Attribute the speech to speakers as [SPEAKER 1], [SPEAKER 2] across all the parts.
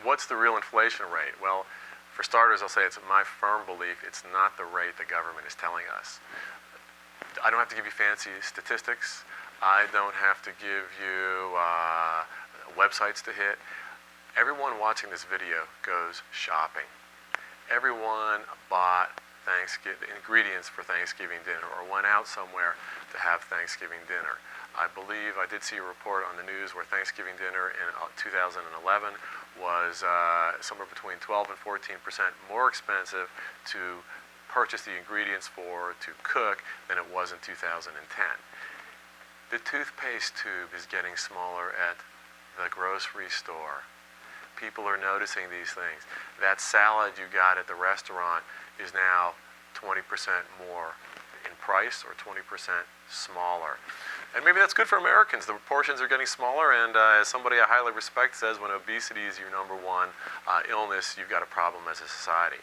[SPEAKER 1] What's the real inflation rate? Well, for starters, I'll say it's my firm belief it's not the rate the government is telling us. I don't have to give you fancy statistics. I don't have to give you websites to hit. Everyone watching this video goes shopping. Everyone bought ingredients for Thanksgiving dinner or went out somewhere to have Thanksgiving dinner. I believe I did see a report on the news where Thanksgiving dinner in 2011 was somewhere between 12 and 14% more expensive to purchase the ingredients to cook than it was in 2010. The toothpaste tube is getting smaller at the grocery store. People are noticing these things. That salad you got at the restaurant is now 20% more in price or 20% smaller. And maybe that's good for Americans. The portions are getting smaller, and as somebody I highly respect says, when obesity is your number one illness, you've got a problem as a society.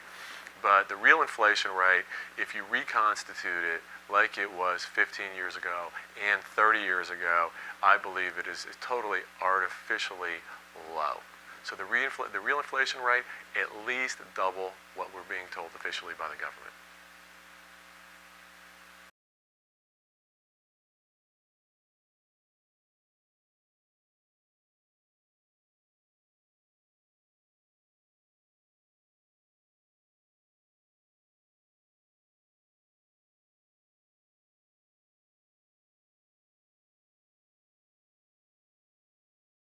[SPEAKER 1] But the real inflation rate, if you reconstitute it like it was 15 years ago and 30 years ago, I believe it is totally artificially low. So the real inflation rate, at least double what we're being told officially by the government.